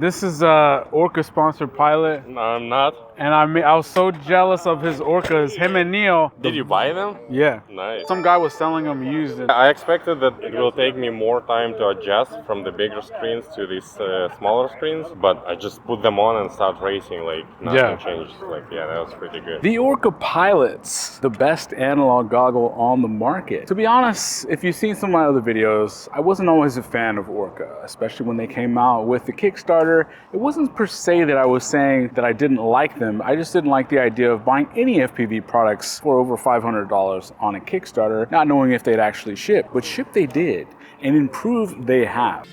This is a Orca sponsored pilot. No, I'm not. And I was so jealous of his Orcas, him and Neil. Did you buy them? Yeah. Nice. Some guy was selling them used. I expected that it will take me more time to adjust from the bigger screens to these smaller screens, but I just put them on and start racing, like nothing changed. Like, yeah, that was pretty good. The Orca Pilot's the best analog goggle on the market. To be honest, if you've seen some of my other videos, I wasn't always a fan of Orca, especially when they came out with the Kickstarter. It wasn't per se that I was saying that I didn't like them. I just didn't like the idea of buying any FPV products for over $500 on a Kickstarter, not knowing if they'd actually ship. But ship they did, and improve they have.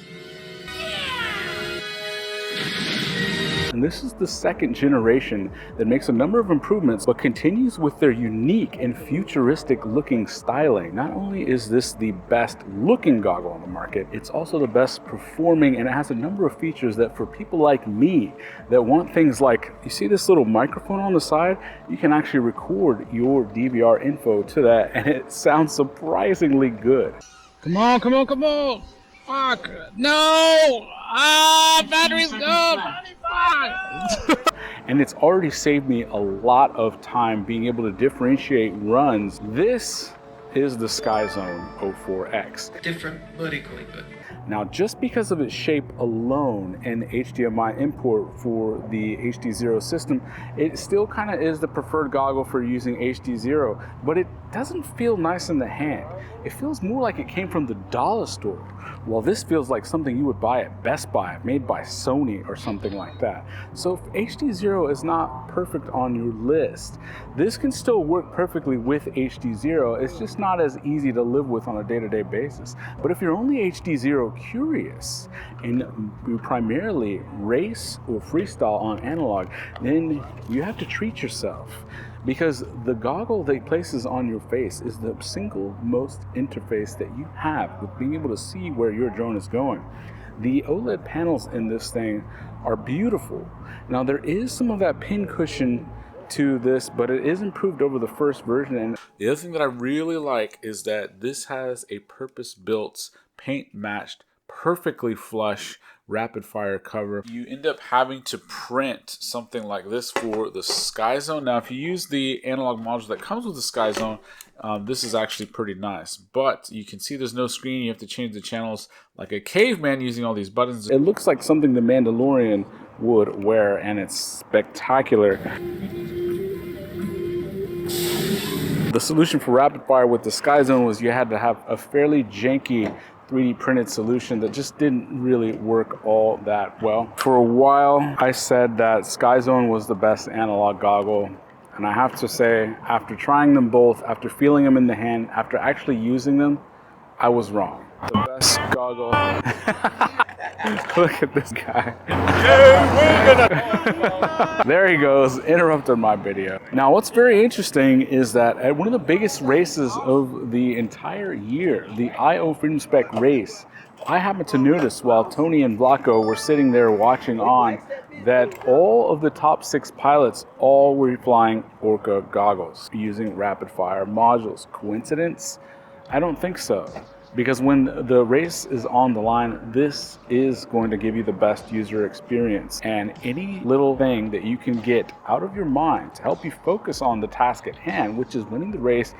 And this is the second generation that makes a number of improvements, but continues with their unique and futuristic looking styling. Not only is this the best looking goggle on the market, it's also the best performing, and it has a number of features that for people like me that want things like, you see this little microphone on the side? You can actually record your DVR info to that, and it sounds surprisingly good. Come on, come on, come on! Fuck! No! Ah, battery's gone! Fuck! And it's already saved me a lot of time being able to differentiate runs. This is the Skyzone 04X. Different vertically, but... Now, just because of its shape alone and HDMI import for the HD0 system, it still kind of is the preferred goggle for using HD0, but it doesn't feel nice in the hand. It feels more like it came from the dollar store, while this feels like something you would buy at Best Buy, made by Sony or something like that. So if HD0 is not perfect on your list, this can still work perfectly with HD0. It's just not as easy to live with on a day-to-day basis. But if you're only HD0 curious and you primarily race or freestyle on analog, then you have to treat yourself, because the goggle that places on your face is the single most interface that you have with being able to see where your drone is going. The OLED panels in this thing are beautiful. Now, there is some of that pin cushion to this, but it is improved over the first version. And the other thing that I really like is that this has a purpose-built, paint-matched, perfectly flush rapid fire cover. You end up having to print something like this for the Skyzone. Now, if you use the analog module that comes with the Skyzone, this is actually pretty nice, but you can see there's no screen. You have to change the channels like a caveman using all these buttons. It looks like something the Mandalorian would wear, and it's spectacular. The solution for rapid fire with the Skyzone was you had to have a fairly janky 3D printed solution that just didn't really work all that well. For a while, I said that Skyzone was the best analog goggle, and I have to say, after trying them both, after feeling them in the hand, after actually using them, I was wrong. The best goggle. Look at this guy. There he goes, interrupted my video. Now, what's very interesting is that at one of the biggest races of the entire year, the IO Freedom Spec race, I happened to notice while Tony and Vlaco were sitting there watching on that all of the top 6 pilots all were flying Orca goggles using rapid fire modules. Coincidence? I don't think so. Because when the race is on the line, this is going to give you the best user experience. And any little thing that you can get out of your mind to help you focus on the task at hand, which is winning the race,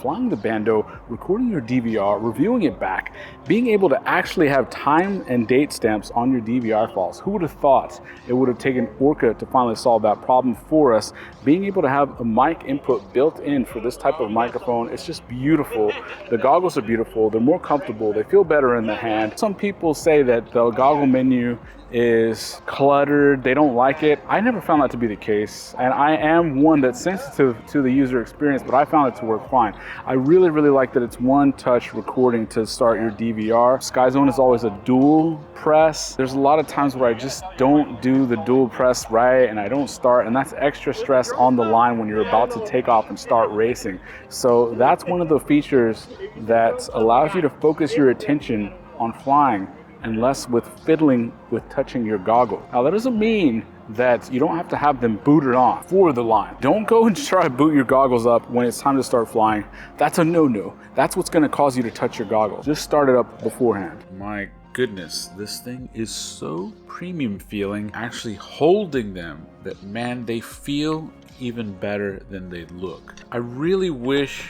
flying the bando, recording your DVR, reviewing it back, being able to actually have time and date stamps on your DVR files. Who would have thought it would have taken Orca to finally solve that problem for us? Being able to have a mic input built in for this type of microphone, it's just beautiful. The goggles are beautiful, they're more comfortable, they feel better in the hand. Some people say that the goggle menu is cluttered, they don't like it. I never found that to be the case, and I am one that's sensitive to the user experience, but I found it to work fine. I really like that it's one touch recording to start your DVR. Skyzone is always a dual press. There's a lot of times where I just don't do the dual press right, and I don't start, and that's extra stress on the line when you're about to take off and start racing. So that's one of the features that allows you to focus your attention on flying and less with fiddling with touching your goggle. Now, that doesn't mean that you don't have to have them booted on for the line. Don't go and try to boot your goggles up when it's time to start flying. That's a no-no. That's what's gonna cause you to touch your goggles. Just start it up beforehand. My goodness, this thing is so premium feeling, actually holding them, that man, they feel even better than they look. I really wish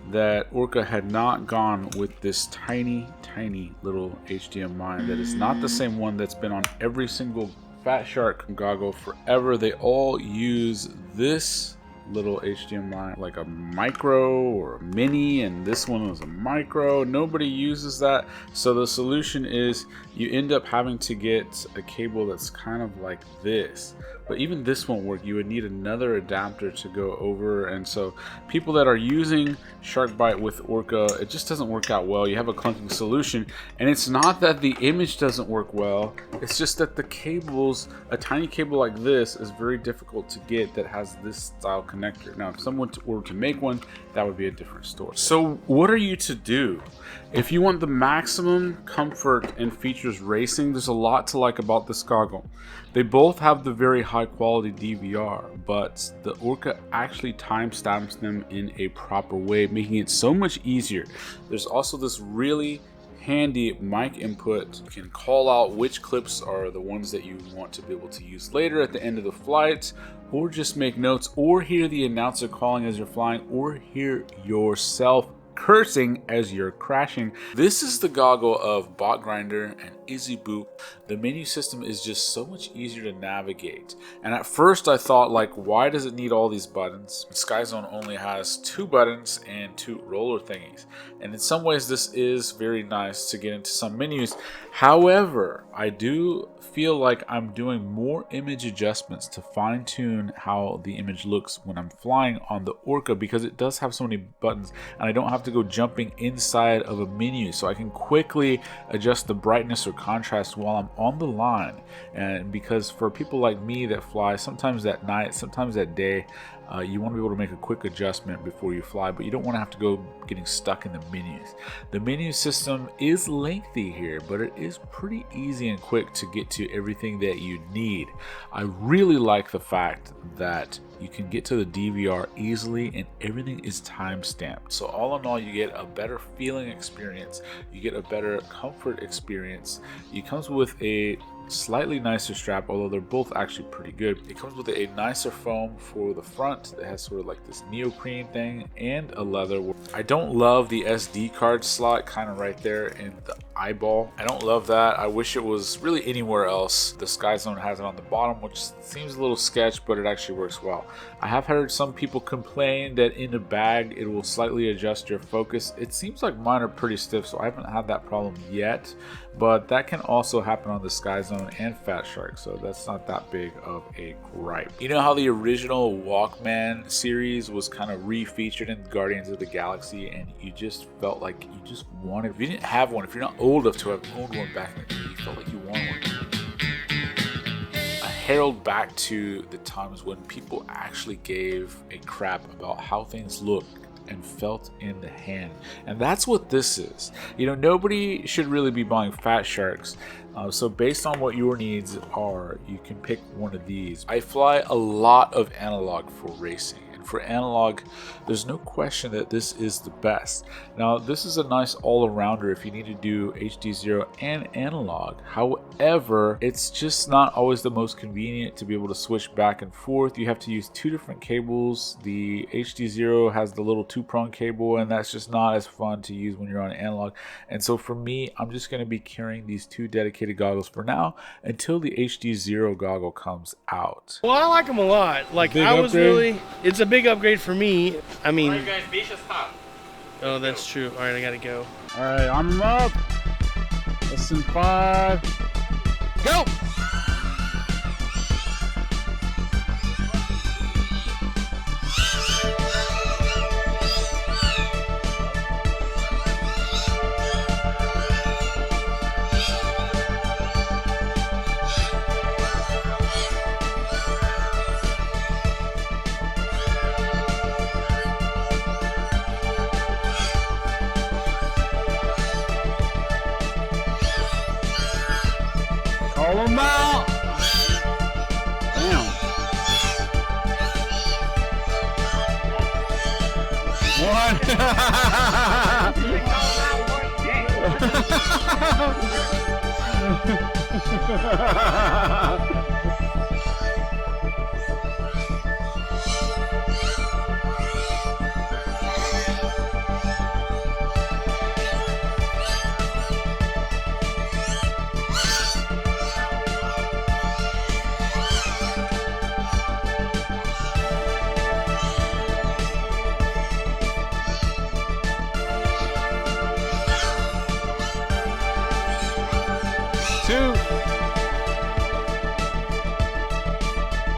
that Orqa had not gone with this tiny little HDMI that is not the same one that's been on every single Fat Shark goggle forever. They all use this little HDMI, like a micro or a mini, and this one was a micro. Nobody uses that, so the solution is you end up having to get a cable that's kind of like this. But even this won't work. You would need another adapter to go over, and so people that are using SharkBite with Orqa, it just doesn't work out well. You have a clunking solution, and it's not that the image doesn't work well, it's just that the cables, a tiny cable like this is very difficult to get that has this style connector. Now if someone were to make one, that would be a different story. So what are you to do? If you want the maximum comfort and features racing, there's a lot to like about this goggle. They both have the very high quality DVR, but the Orqa actually timestamps them in a proper way, making it so much easier. There's also this really handy mic input. You can call out which clips are the ones that you want to be able to use later at the end of the flight, or just make notes, or hear the announcer calling as you're flying, or hear yourself cursing as you're crashing. This is the goggle of Bot Grinder and Izzy Boop. The menu system is just so much easier to navigate. And at first I thought, like, why does it need all these buttons? Skyzone only has 2 buttons and 2 roller thingies. And in some ways this is very nice to get into some menus. However, I do feel like I'm doing more image adjustments to fine tune how the image looks when I'm flying on the Orqa, because it does have so many buttons and I don't have to go jumping inside of a menu, so I can quickly adjust the brightness or contrast while I'm on the line. And because for people like me that fly sometimes at night, sometimes at day, you want to be able to make a quick adjustment before you fly, but you don't want to have to go getting stuck in the menus. The menu system is lengthy here, but it is pretty easy and quick to get to everything that you need. I really like the fact that you can get to the DVR easily and everything is time stamped. So all in all, you get a better feeling experience, you get a better comfort experience. It comes with a slightly nicer strap, although they're both actually pretty good. It comes with a nicer foam for the front that has sort of like this neoprene thing, and a leather. I don't love the SD card slot kind of right there in the eyeball. I don't love that. I wish it was really anywhere else. The Skyzone has it on the bottom, which seems a little sketch, but it actually works well. I have heard some people complain that in a bag it will slightly adjust your focus. It seems like mine are pretty stiff, so I haven't had that problem yet, but that can also happen on the Skyzone and Fat Shark, so that's not that big of a gripe. You know how the original Walkman series was kind of re-featured in Guardians of the Galaxy, and you just felt like you just wanted, if you didn't have one, if you're not old enough to have owned one back in the day, you felt like you wanted one. I herald back to the times when people actually gave a crap about how things looked and felt in the hand, and that's what this is. You know, nobody should really be buying Fat Sharks, so based on what your needs are, you can pick one of these. I fly a lot of analog for racing, and for analog there's no question that this is the best. Now this is a nice all-arounder if you need to do HD0 and analog. However, it's just not always the most convenient to be able to switch back and forth. You have to use 2 different cables. The HD0 has the little 2-prong cable, and that's just not as fun to use when you're on analog. And so for me, I'm just going to be carrying these 2 dedicated goggles for now until the HD0 goggle comes out. Well, I like them a lot. Like, big I was upgrade? really, it's a big upgrade for me. I mean, Alright guys, vicious hop. Oh, that's true. All right, I gotta go. All right, I'm up. Lesson 5. Go! Call them out. Damn. One. Two.